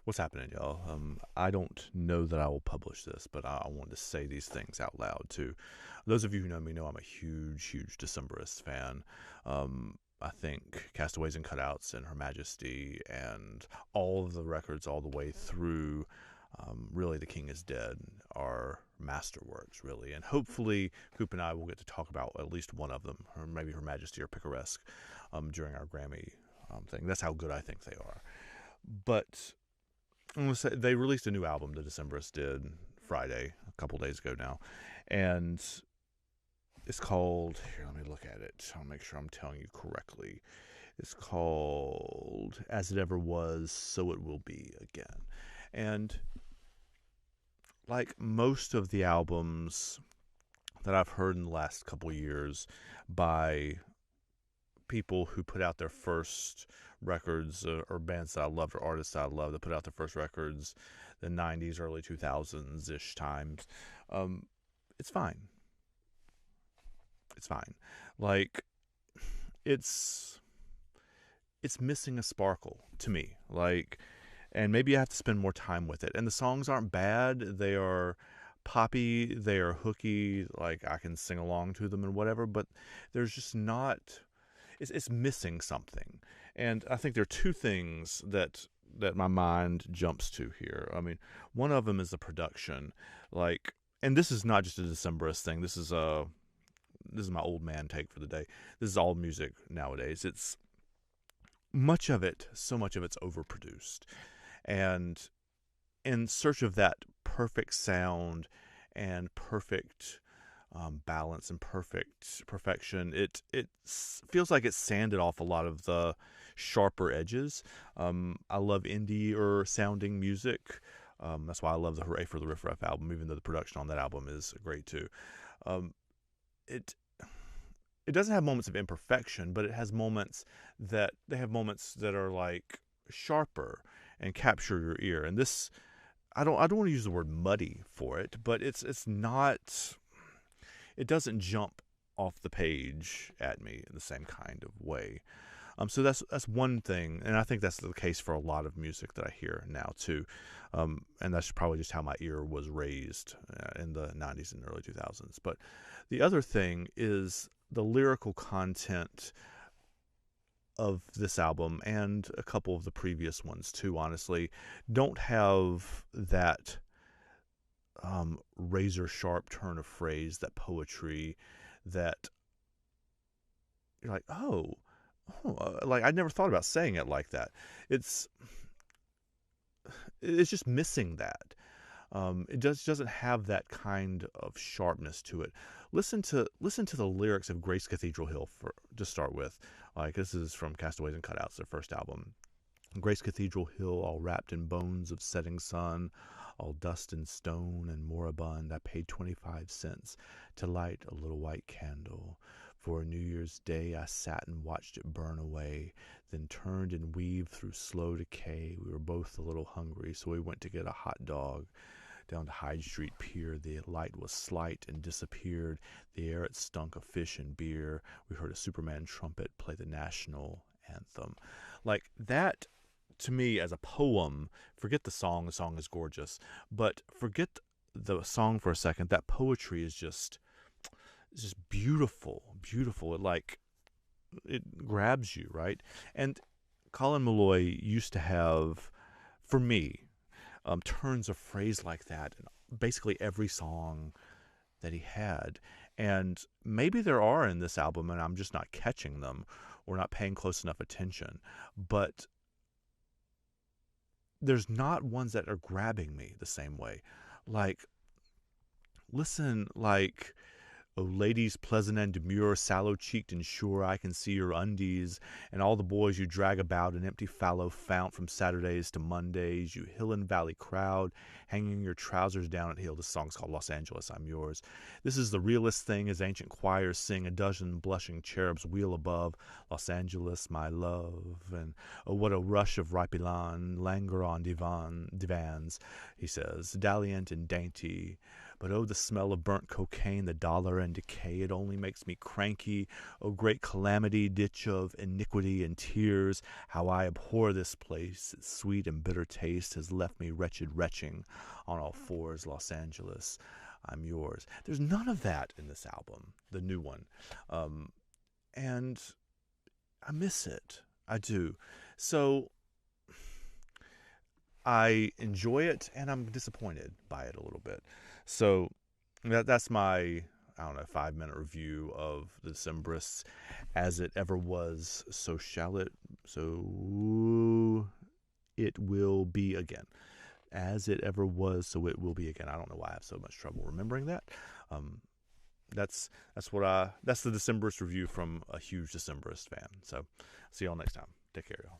What's happening, y'all? I don't know that I will publish this, but I want to say these things out loud too. Those of you who know me know I'm a huge Decemberists fan. I think Castaways and Cutouts and Her Majesty and all of the records all the way through, really, The King is Dead are masterworks, really. And hopefully, Coop and I will get to talk about at least one of them, or maybe Her Majesty or Picaresque, during our Grammy thing. That's how good I think they are. But I'm gonna say they released a new album. The Decemberists did Friday, a couple days ago now, and it's called. Here, let me look at it. I'll make sure I'm telling you correctly. It's called "As It Ever Was, So It Will Be Again," and like most of the albums that I've heard in the last couple years by people who put out their first records, or bands that I loved, or artists that I love that put out their first records the 90s, early 2000s ish times. Um, it's fine. It's fine. Like, it's it's missing a sparkle to me. Like, and maybe I have to spend more time with it. And the songs aren't bad. They are poppy, they are hooky, like I can sing along to them and whatever, but there's just not, it's missing something. And I think there are two things that my mind jumps to here. I mean, one of them is the production, like, and this is not just a Decemberist thing. This is my old man take for the day. This is all music nowadays. It's much of it, so much of it's overproduced, and in search of that perfect sound and perfect balance and perfection, it feels like it's sanded off a lot of the sharper edges. I love indie or sounding music. That's why I love the Hooray for the Riff Raff album, even though the production on that album is great too. Um, it it doesn't have moments of imperfection, but it has moments that are like sharper and capture your ear. And this, I don't want to use the word muddy for it, but it's not, it doesn't jump off the page at me in the same kind of way. So that's one thing, and I think that's the case for a lot of music that I hear now too, and that's probably just how my ear was raised in the '90s and early 2000s. But the other thing is the lyrical content of this album and a couple of the previous ones too. Honestly, don't have that razor sharp turn of phrase, that poetry, that you're like, like I never thought about saying it like that. It's it's just missing that. It doesn't have that kind of sharpness to it. Listen to the lyrics of Grace Cathedral Hill to start with. Like, this is from Castaways and Cutouts, their first album. Grace Cathedral Hill, all wrapped in bones of setting sun, all dust and stone and moribund, I paid 25 cents to light a little white candle. For a New Year's Day I sat and watched it burn away, then turned and weaved through slow decay. We were both a little hungry, so we went to get a hot dog. Down to Hyde Street Pier, the light was slight and disappeared. The air it stunk of fish and beer. We heard a Superman trumpet play the national anthem. Like that, to me, as a poem, forget the song. The song is gorgeous, but forget the song for a second. That poetry is just, it's just beautiful. It grabs you, right? And Colin Malloy used to have, for me, turns of phrase like that in basically every song that he had. And maybe there are in this album, and I'm just not catching them or not paying close enough attention. But there's not ones that are grabbing me the same way. Like, listen, like, "Oh, ladies pleasant and demure, sallow-cheeked and sure, I can see your undies, and all the boys you drag about an empty fallow fount from Saturdays to Mondays, you hill and valley crowd, hanging your trousers down at heel." This song's called Los Angeles, I'm Yours. "This is the realest thing as ancient choirs sing, a dozen blushing cherubs wheel above, Los Angeles, my love." And "Oh, what a rush of ripe elan, languor on divans," he says, "dalliant and dainty. But oh, the smell of burnt cocaine, the dollar and decay, it only makes me cranky. Oh, great calamity, ditch of iniquity and tears, how I abhor this place. Its sweet and bitter taste has left me wretched retching on all fours, Los Angeles. I'm yours. There's none of that in this album, the new one. And I miss it. I do. So I enjoy it and I'm disappointed by it a little bit. So that's my, I don't know, 5-minute review of the Decemberists. As it ever was, so shall it, so it will be again. As it ever was, so it will be again. I don't know why I have so much trouble remembering that. That's the Decemberist review from a huge Decemberist fan. So see y'all next time. Take care, y'all.